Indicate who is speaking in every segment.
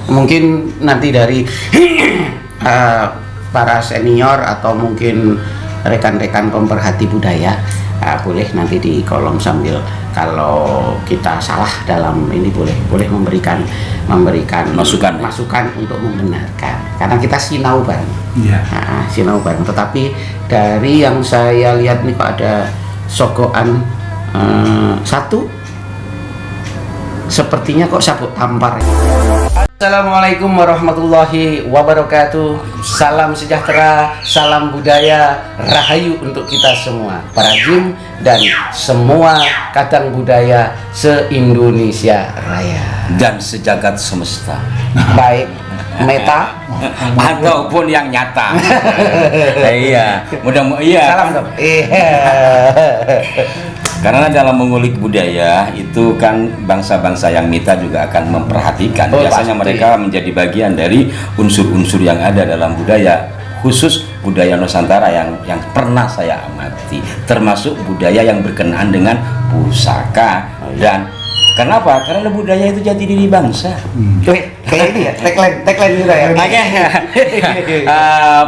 Speaker 1: Mungkin nanti dari para senior atau mungkin rekan-rekan pemerhati budaya boleh nanti di kolom sambil kalau kita salah dalam ini boleh memberikan masukan untuk membenarkan karena kita sinau bareng. Sinau bareng. Tetapi dari yang saya lihat nih Pak ada sogokan satu sepertinya kok sabuk tampar. Assalamualaikum warahmatullahi wabarakatuh. Salam sejahtera, salam budaya, rahayu untuk kita semua, para jin dan semua kadang budaya se-Indonesia Raya
Speaker 2: dan sejagat semesta.
Speaker 1: Baik meta
Speaker 2: ataupun yang nyata. Iya, mudah-mudahan.
Speaker 1: Salam dong.
Speaker 2: Karena dalam mengulik budaya itu kan bangsa-bangsa yang mita juga akan memperhatikan. Biasanya
Speaker 1: pasti.
Speaker 2: Mereka menjadi bagian dari unsur-unsur yang ada dalam budaya, khusus budaya Nusantara yang pernah saya amati, termasuk budaya yang berkenaan dengan pusaka. Dan kenapa? Karena budaya itu jati diri bangsa.
Speaker 1: Kayak ini ya, tagline kita ya.
Speaker 2: Oke.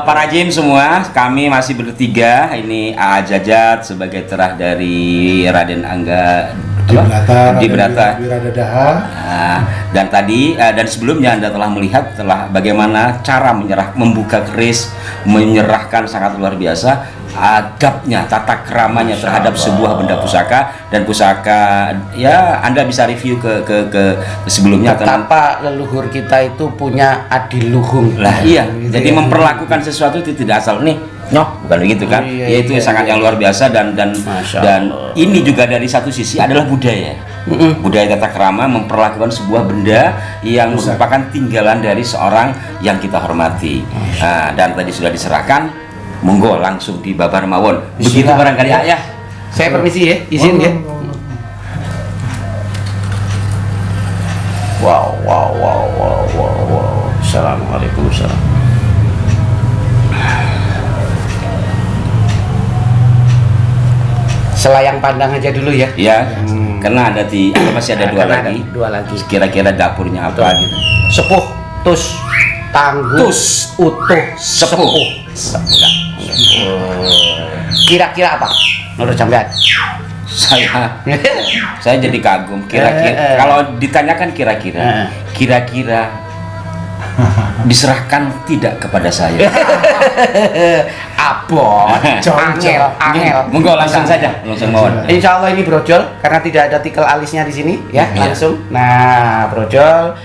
Speaker 2: Para jin semua, kami masih bertiga. Ini A Jajat sebagai terah dari Raden Angga Dibrata. Dan tadi dan sebelumnya Anda telah melihat bagaimana cara membuka keris, menyerahkan sangat luar biasa adabnya, tata keramanya terhadap sebuah benda pusaka. Dan pusaka ya Anda bisa review ke sebelumnya
Speaker 1: betapa leluhur kita itu punya adiluhung
Speaker 2: lah. Iya, jadi memperlakukan sesuatu itu tidak asal nih bukan begitu kan. Itu sangat yang luar biasa. Dan ini juga dari satu sisi adalah budaya. Budaya tata krama memperlakukan sebuah benda yang merupakan tinggalan dari seorang yang kita hormati. Dan tadi sudah diserahkan, monggo langsung di babar mawon. Begitu barangkali ya.
Speaker 1: Saya permisi ya, izin ya. Wow. Assalamualaikum. Selayang pandang aja dulu ya.
Speaker 2: Ya, karena masih ada dua lagi. Kira-kira dapurnya apa gitu.
Speaker 1: Sepuh, tus, tangguh, utuh, sepuh. Kira-kira apa? Menurut sampean?
Speaker 2: Saya jadi kagum. Kira-kira kalau ditanyakan kira-kira diserahkan tidak kepada saya.
Speaker 1: Abot, angel.
Speaker 2: Monggo langsung saja, langsung mawon.
Speaker 1: Insya Allah ini brojol karena tidak ada tikel alisnya di sini ya, langsung. Nah, brojol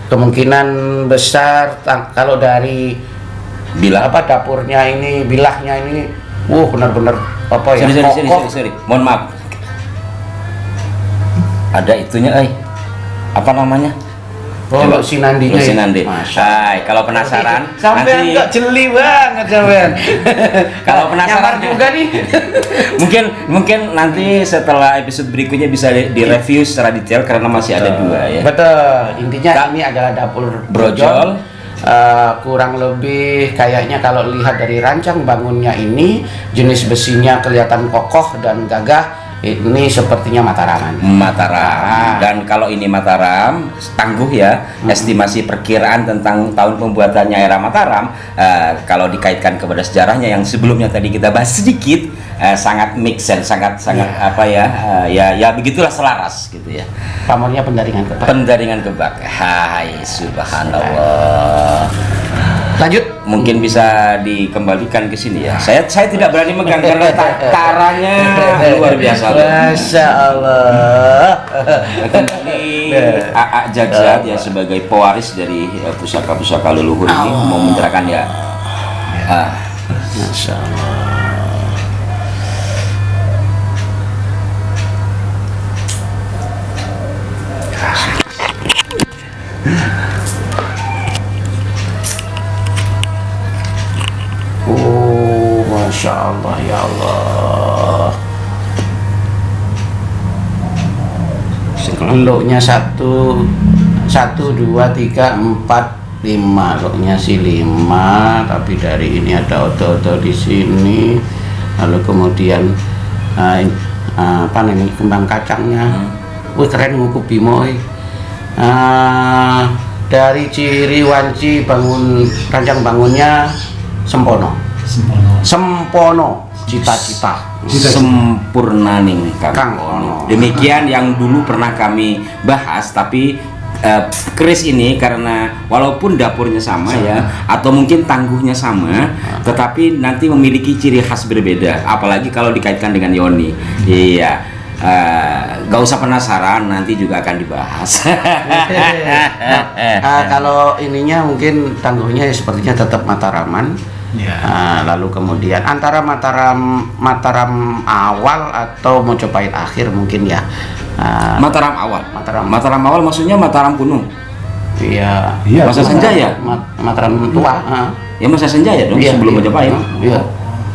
Speaker 1: kemungkinan besar kalau dari dapurnya ini, bilahnya ini, benar-benar apa ya?
Speaker 2: Sorry. Mohon maaf. Ada itunya, apa namanya?
Speaker 1: Sinandi.
Speaker 2: Kalau penasaran,
Speaker 1: sampean kok jeli banget sampean.
Speaker 2: Kalau penasaran
Speaker 1: juga nih.
Speaker 2: mungkin nanti setelah episode berikutnya bisa direview secara detail karena masih ada dua ya.
Speaker 1: Betul. Intinya ini adalah dapur brojol. Kurang lebih kayaknya kalau lihat dari rancang bangunnya ini, jenis besinya kelihatan kokoh dan gagah. Ini sepertinya Mataram. Dan kalau ini Mataram tangguh ya, estimasi perkiraan tentang tahun pembuatannya era Mataram, kalau dikaitkan kepada sejarahnya yang sebelumnya tadi kita bahas sedikit, sangat make sense, sangat ya begitulah, selaras gitu ya. Pamornya pendaringan kebak.
Speaker 2: Hai subhanallah.
Speaker 1: Lanjut,
Speaker 2: mungkin bisa dikembalikan ke sini ya. Saya tidak berani megang karena taranya luar biasa.
Speaker 1: Masya Allah.
Speaker 2: Ini A Jajat ya sebagai pewaris dari pusaka-pusaka leluhur ini mau menyerahkan ya.
Speaker 1: Masya Allah. Masya Allah, ya Allah. Loknya 1, 2, 3, 4, 5. Loknya sih 5, tapi dari ini ada oto-oto di sini. Lalu kemudian apa namanya, kembang kacangnya. Wih, keren ngukup Bimo. dari ciri wanci rancang bangunnya sempono. Sempono, cita-cita.
Speaker 2: Sempurnaning
Speaker 1: Kang
Speaker 2: Ono.
Speaker 1: Ono.
Speaker 2: Demikian yang dulu pernah kami bahas, tapi keris ini karena walaupun dapurnya sama ya, atau mungkin tangguhnya sama, tetapi nanti memiliki ciri khas berbeda. Apalagi kalau dikaitkan dengan Yoni. Iya. Gak usah penasaran, nanti juga akan dibahas.
Speaker 1: Kalau ininya mungkin tangguhnya ya sepertinya tetap Mataraman. Lalu kemudian antara Mataram awal atau Mojopahit akhir mungkin ya.
Speaker 2: Mataram awal. Mataram awal maksudnya Mataram kuno.
Speaker 1: Iya.
Speaker 2: Masa Sanjaya.
Speaker 1: Mataram tua.
Speaker 2: Ya masa Sanjaya dong, sebelum Majapahit.
Speaker 1: Iya.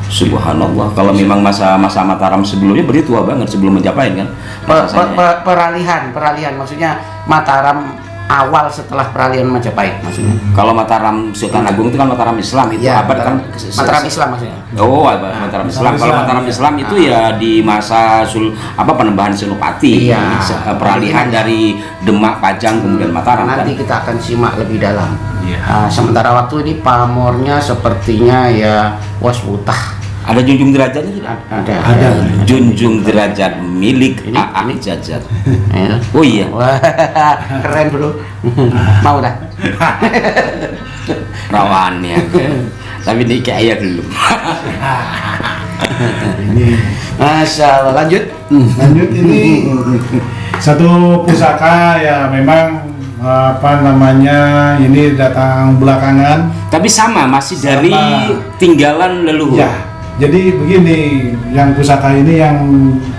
Speaker 2: Subhanallah, kalau memang masa Mataram sebelumnya berarti tua banget sebelum Majapahit kan.
Speaker 1: Peralihan maksudnya Mataram awal setelah peralihan Majapahit maksudnya.
Speaker 2: Kalau Mataram Sultan Agung itu kan Mataram Islam, itu
Speaker 1: Ya,
Speaker 2: abad kan
Speaker 1: Mataram Islam maksudnya.
Speaker 2: Oh, Mataram Islam. Kalau Mataram Islam itu ya di masa penembahan Senopati.
Speaker 1: Iya.
Speaker 2: Peralihan dari Demak, Pajang kemudian Mataram.
Speaker 1: Nanti
Speaker 2: kan?
Speaker 1: kita akan simak lebih dalam. Sementara waktu ini pamornya sepertinya ya waswutah.
Speaker 2: Ada junjung derajatnya tidak?
Speaker 1: Ada.
Speaker 2: Junjung derajat milik
Speaker 1: Ini.
Speaker 2: Jajat.
Speaker 1: Ya.
Speaker 2: Oh iya.
Speaker 1: Wah, keren bro. Mau dah.
Speaker 2: Rawannya. Tapi ini kayak belum.
Speaker 1: Masya Allah, lanjut.
Speaker 3: Lanjut, ini satu pusaka ya memang ini datang belakangan.
Speaker 2: Tapi sama, masih dari tinggalan leluhur.
Speaker 3: Ya, jadi begini, yang pusaka ini yang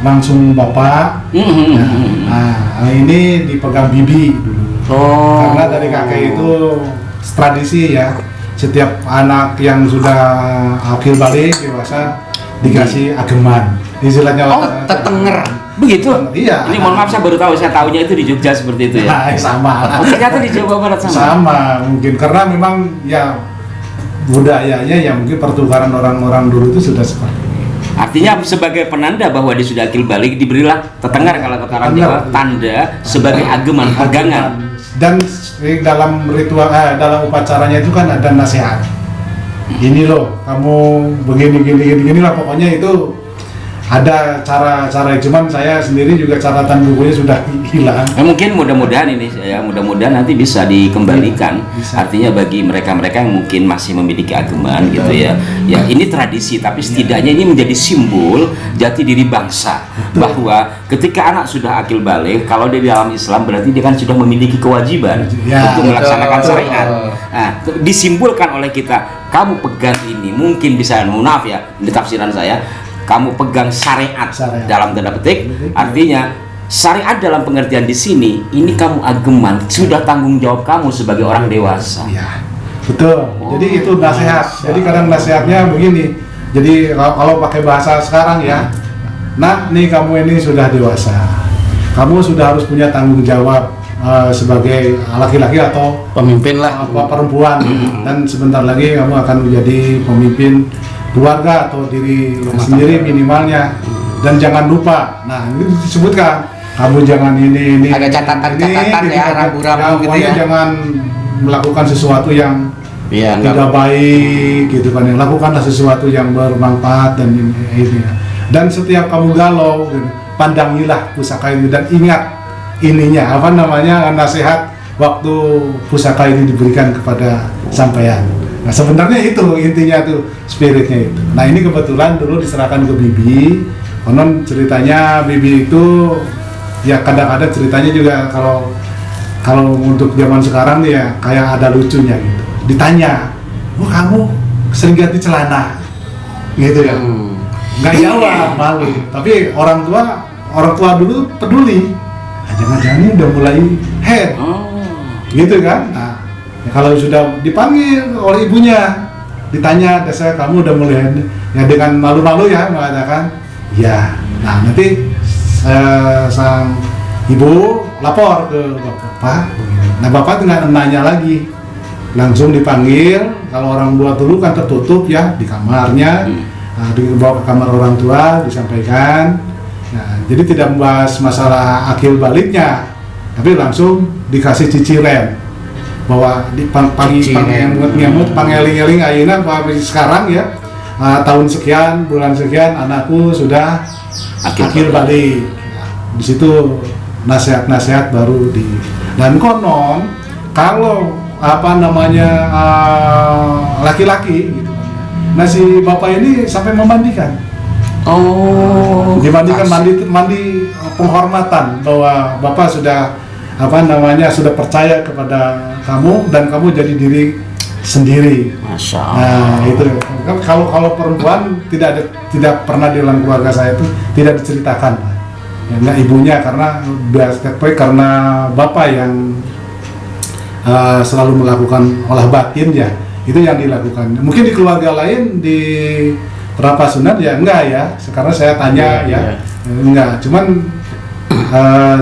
Speaker 3: langsung bapak. Nah, ini dipegang bibi dulu. Karena dari kakek itu tradisi ya, setiap anak yang sudah akil balik dewasa dikasih ageman. Istilahnya
Speaker 1: Tetenger.
Speaker 2: Begitu?
Speaker 3: Iya.
Speaker 2: Ini mohon maaf saya baru tahu, saya tahunya itu di Jogja seperti itu ya.
Speaker 3: Nah, sama.
Speaker 2: Oh, ternyata di Jawa Barat sama.
Speaker 3: Sama mungkin karena memang ya budayanya ya mungkin pertukaran orang-orang dulu itu sudah seperti ini.
Speaker 2: Artinya sebagai penanda bahwa dia sudah akil balik diberilah tetengar kalau kata orang Jawa, tanda sebagai ageman pegangan.
Speaker 3: Dan dalam ritual dalam upacaranya itu kan ada nasihat. Ini loh, kamu begini lah pokoknya itu ada cara-cara, cuman saya sendiri juga catatan bukunya sudah hilang.
Speaker 2: Mungkin mudah-mudahan ini ya, mudah-mudahan nanti bisa dikembalikan.
Speaker 3: Bisa.
Speaker 2: Artinya bagi mereka-mereka yang mungkin masih memiliki ageman gitu ya. Ya ini tradisi, tapi setidaknya ini menjadi simbol jati diri bangsa. Bahwa ketika anak sudah akil balik, kalau dia di dalam Islam berarti dia kan sudah memiliki kewajiban untuk melaksanakan syariat. Nah, disimbolkan oleh kita, kamu pegang ini, mungkin bisa, maaf ya, di tafsiran saya, kamu pegang syariat dalam tanda petik, artinya syariat dalam pengertian di sini, ini kamu ageman, sudah tanggung jawab kamu sebagai orang dewasa.
Speaker 3: Iya, betul. Jadi itu nasihat. Jadi kadang nasihatnya begini. Jadi kalau pakai bahasa sekarang ya, nah nih kamu ini sudah dewasa, kamu sudah harus punya tanggung jawab sebagai laki-laki atau
Speaker 1: Pemimpin lah.
Speaker 3: perempuan, dan sebentar lagi kamu akan menjadi pemimpin keluarga atau diri sendiri minimalnya. Dan jangan lupa, nah ini disebutkan, kamu jangan ini
Speaker 1: Ada catatan-catatan ya, rambu-rambu gitu ya.
Speaker 3: Jangan melakukan sesuatu yang tidak baik gitu kan, yang lakukanlah sesuatu yang bermanfaat dan ini ya. Dan setiap kamu galau gitu, pandangilah pusaka ini dan ingat ininya nasihat waktu pusaka ini diberikan kepada sampean. Nah sebenarnya itu intinya tuh, spiritnya itu. Nah ini kebetulan dulu diserahkan ke bibi. Konon ceritanya bibi itu ya kadang-kadang ceritanya juga kalau untuk zaman sekarang nih ya kayak ada lucunya gitu. Ditanya, "Wah, kamu sering ganti celana?" Gitu ya. Nggak jawab, malu. Tapi orang tua dulu peduli. Nah, jangan-jangan ini udah mulai head. Gitu kan? Nah, ya kalau sudah dipanggil oleh ibunya, ditanya, "Desa, kamu udah mulai head?" Ya dengan malu-malu ya mengatakan, "Ya." Nah, nanti sang ibu lapor ke bapak. Nah, bapak tinggal nanya lagi. Langsung dipanggil. Kalau orang tua dulu kan tertutup ya di kamarnya. Nah, dibawa ke kamar orang tua, disampaikan. Nah, jadi tidak membahas masalah akil baliknya, tapi langsung dikasih cicilan. bahwa di pagi ngemut pangeling-eling ayeuna sekarang ya, tahun sekian bulan sekian anakku sudah akhir balik. Di situ nasihat-nasihat baru dan konon kalau laki-laki gitu. Nah si bapak ini sampai memandikan. Dimandikan mandi penghormatan bahwa bapak sudah sudah percaya kepada kamu dan kamu jadi diri sendiri.
Speaker 1: Masya Allah.
Speaker 3: Nah itu kalau perempuan tidak pernah di dalam keluarga saya itu tidak diceritakan. Ya, enggak ibunya karena bapak yang selalu melakukan olah batin ya, itu yang dilakukan. Mungkin di keluarga lain di Terapa Sunat ya enggak ya. Sekarang saya tanya enggak. Cuman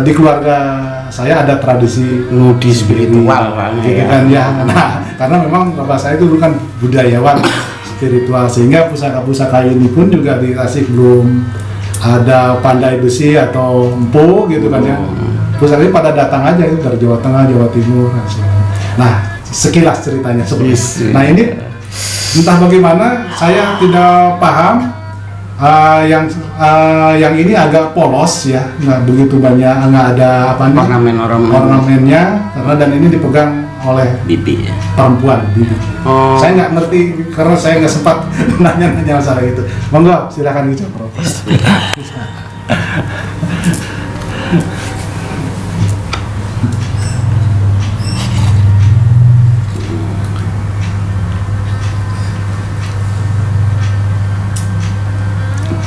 Speaker 3: di keluarga saya ada tradisi
Speaker 1: ngudi spiritual
Speaker 3: gitu kan ya. Nah, karena memang bapak saya itu bukan budayawan spiritual sehingga pusaka-pusaka ini pun juga dikasih belum ada pandai besi atau empu gitu kan ya. Pusaka ini pada datang aja itu dari Jawa Tengah, Jawa Timur dan sebagainya. Nah, sekilas ceritanya seperti itu. Nah, ini entah bagaimana saya tidak paham yang ini agak polos ya, nggak begitu banyak, nggak ada ornamennya karena dan ini dipegang oleh
Speaker 2: bibi ya.
Speaker 3: Perempuan bibi. Saya nggak ngerti karena saya nggak sempat nanya masalah itu. Monggo silakan gitu Prof.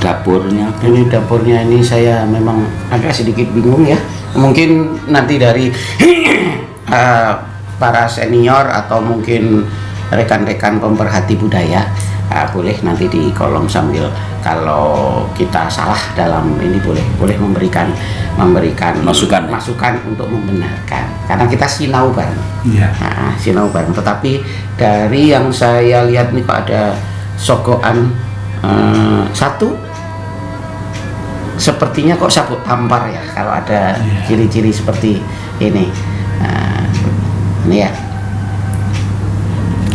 Speaker 1: Dapurnya ini saya memang agak sedikit bingung ya. Mungkin nanti dari para senior atau mungkin rekan-rekan pemerhati budaya boleh nanti di kolom sambil kalau kita salah dalam ini boleh memberikan masukan untuk membenarkan karena kita sinau bareng. Sinau bareng. Tetapi dari yang saya lihat nih Pak ada sogokan satu sepertinya kok sabuk tampar ya kalau ada ciri-ciri seperti ini. Ini ya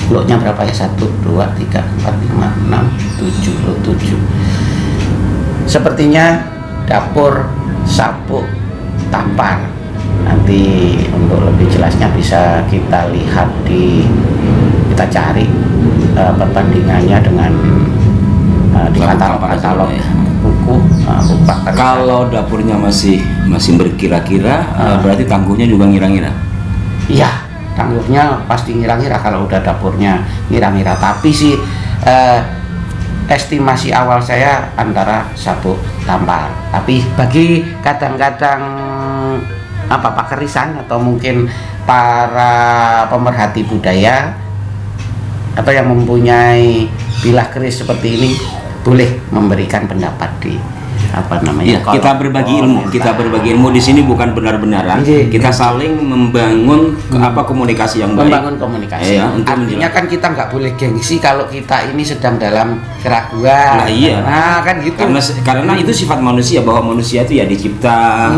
Speaker 1: bloknya berapa ya, 1, 2, 3, 4, 5, 6, 7 sepertinya dapur sabuk tampar. Nanti untuk lebih jelasnya bisa kita lihat kita cari perbandingannya dengan di katalog buku.
Speaker 2: Kalau dapurnya masih berkira-kira, berarti tangguhnya juga ngira-ngira.
Speaker 1: Iya, tangguhnya pasti ngira-ngira kalau udah dapurnya ngira-ngira. Tapi sih estimasi awal saya antara sabuk tampar. Tapi bagi kadang-kadang pakar risan atau mungkin para pemerhati budaya atau yang mempunyai bilah keris seperti ini boleh memberikan pendapat di
Speaker 2: kita berbagi ilmu di sini bukan benar-benaran. Kita saling membangun komunikasi yang baik.
Speaker 1: Membangun komunikasi. Artinya kan kita nggak boleh gengsi kalau kita ini sedang dalam keraguan. Kan gitu.
Speaker 2: Karena itu sifat manusia, bahwa manusia itu ya dicipta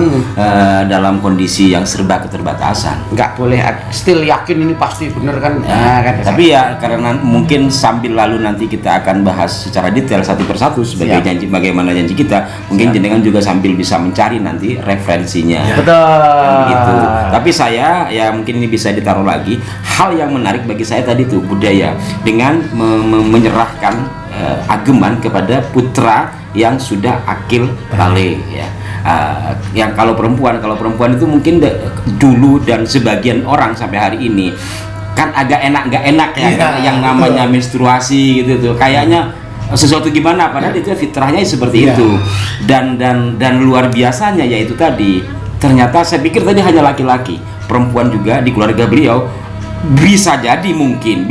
Speaker 2: dalam kondisi yang serba keterbatasan.
Speaker 1: Nggak boleh still yakin ini pasti benar kan.
Speaker 2: Tapi ya karena mungkin sambil lalu nanti kita akan bahas secara detail satu persatu sebagai janji, bagaimana janji kita. Mungkin jenengan juga sambil bisa mencari nanti referensinya.
Speaker 1: Betul.
Speaker 2: Gitu. Tapi saya ya mungkin ini bisa ditaruh lagi. Hal yang menarik bagi saya tadi tuh budaya dengan menyerahkan ageman kepada putra yang sudah akil balik ya. Yang kalau perempuan itu mungkin dulu dan sebagian orang sampai hari ini kan agak nggak enak ya, yang namanya menstruasi gitu tuh kayaknya sesuatu gimana, padahal itu fitrahnya seperti itu. Dan luar biasanya yaitu tadi ternyata saya pikir tadi hanya laki-laki, perempuan juga di keluarga beliau bisa jadi mungkin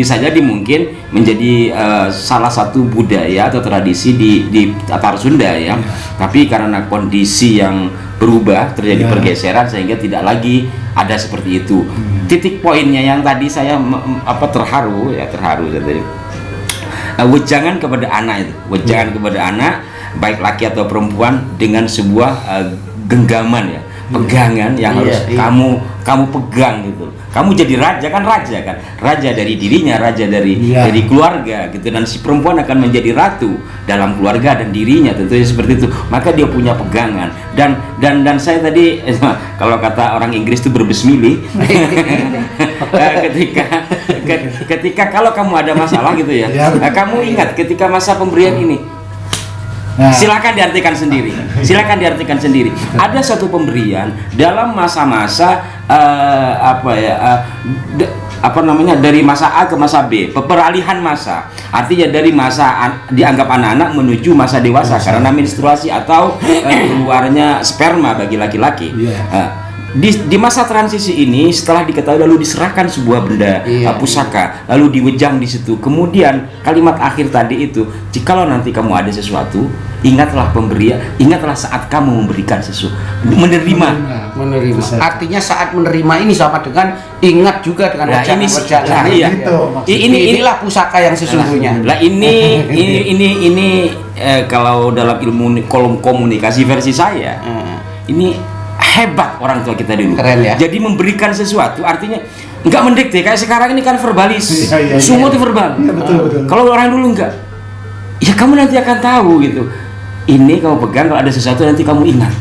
Speaker 2: menjadi salah satu budaya atau tradisi di Tatar Sunda ya. Tapi karena kondisi yang berubah terjadi pergeseran sehingga tidak lagi ada seperti itu. Titik poinnya yang tadi saya terharu tadi. Wejangan kepada anak itu, kepada anak baik laki atau perempuan dengan sebuah genggaman ya, pegangan yang harus kamu pegang gitu. Kamu jadi raja kan, raja dari dirinya, raja dari keluarga gitu, dan si perempuan akan menjadi ratu dalam keluarga dan dirinya, tentunya seperti itu. Maka dia punya pegangan, dan saya tadi kalau kata orang Inggris itu berbesmili ketika kalau kamu ada masalah gitu ya, kamu ingat ketika masa pemberian ini. Silakan diartikan sendiri. Ada satu pemberian dalam masa-masa dari masa A ke masa B, peralihan masa. Artinya dari masa dianggap anak-anak menuju masa dewasa karena menstruasi atau keluarnya sperma bagi laki-laki. Di masa transisi ini, setelah diketahui lalu diserahkan sebuah benda pusaka, lalu diwejang di situ. Kemudian kalimat akhir tadi itu, jikalau nanti kamu ada sesuatu, ingatlah pemberian, ingatlah saat kamu memberikan sesuatu, menerima.
Speaker 1: Artinya saat menerima ini sama dengan ingat juga dengan
Speaker 2: ini
Speaker 1: inilah pusaka yang sesungguhnya.
Speaker 2: Ini kalau dalam ilmu komunikasi versi saya, ini hebat orang tua kita dulu.
Speaker 1: Keren ya.
Speaker 2: Jadi memberikan sesuatu artinya nggak mendikte kayak sekarang ini kan verbalis. Semua itu verbal.
Speaker 3: Betul.
Speaker 2: Kalau orang dulu enggak. Ya kamu nanti akan tahu gitu. Ini kamu pegang, kalau ada sesuatu nanti kamu ingat.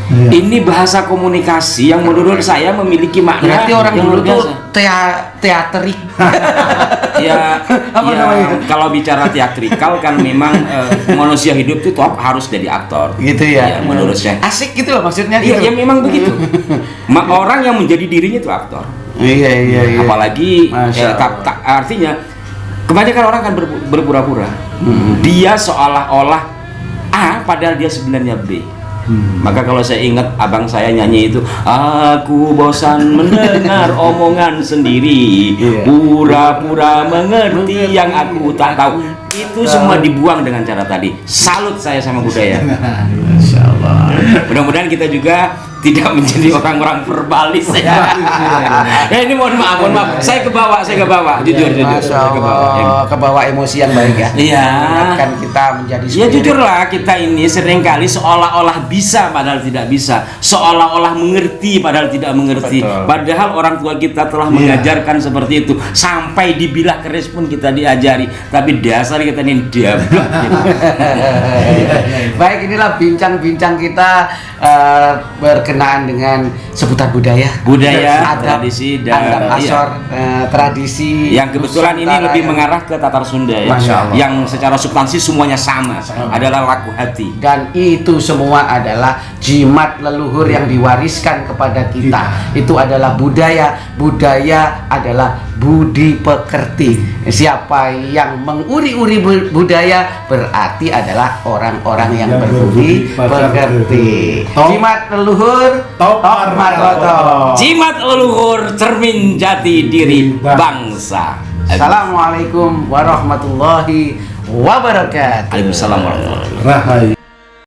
Speaker 2: Ini bahasa komunikasi yang menurut saya memiliki makna.
Speaker 1: Berarti orang
Speaker 2: yang
Speaker 1: dulu
Speaker 2: luar
Speaker 1: tuh teaterik.
Speaker 2: Kalau bicara teatrikal kan memang manusia hidup itu harus jadi aktor.
Speaker 1: Gitu ya.
Speaker 2: Menurut saya.
Speaker 1: Asik gitu loh maksudnya.
Speaker 2: Iya, ya memang begitu. Orang yang menjadi dirinya itu aktor.
Speaker 1: Iya.
Speaker 2: Apalagi artinya kebanyakan orang kan berpura-pura. Dia seolah-olah A padahal dia sebenarnya B. Maka kalau saya ingat abang saya nyanyi itu, aku bosan mendengar omongan sendiri, pura-pura mengerti yang aku tak tahu. Itu semua dibuang dengan cara tadi. Salut saya sama budaya.
Speaker 1: Masya Allah.
Speaker 2: Mudah-mudahan kita juga tidak menjadi orang-orang verbalis ya. Ini mohon maaf, saya kebawa, jujur.
Speaker 1: Masya Allah, kebawa emosi yang baik ya.
Speaker 2: Iya.
Speaker 1: Kan kita menjadi.
Speaker 2: Ya jujurlah, kita ini seringkali seolah-olah bisa padahal tidak bisa, seolah-olah mengerti padahal tidak mengerti.
Speaker 1: Betul.
Speaker 2: Padahal orang tua kita telah mengajarkan seperti itu, sampai dibilah keris pun kita diajari. Tapi dasar kita ini diablak.
Speaker 1: Baik, inilah bincang-bincang kita berkenaan dengan seputar budaya, adab,
Speaker 2: tradisi dan
Speaker 1: asor, tradisi.
Speaker 2: Yang kebetulan ini lebih mengarah ke Tatar Sunda ya.
Speaker 1: Masya Allah.
Speaker 2: Yang secara substansi semuanya sama. Adalah laku hati.
Speaker 1: Dan itu semua adalah jimat leluhur yang diwariskan kepada kita. Itu adalah budaya. Budaya adalah budi pekerti. Siapa yang menguri-uri budaya berarti adalah orang-orang yang berbudi pekerti. Jimat leluhur, top margoto.
Speaker 2: Jimat leluhur, cermin jati diri bangsa.
Speaker 1: Assalamualaikum warahmatullahi wabarakatuh.
Speaker 2: Waalaikumsalam warahmatullahi wabarakatuh.
Speaker 3: Rahai.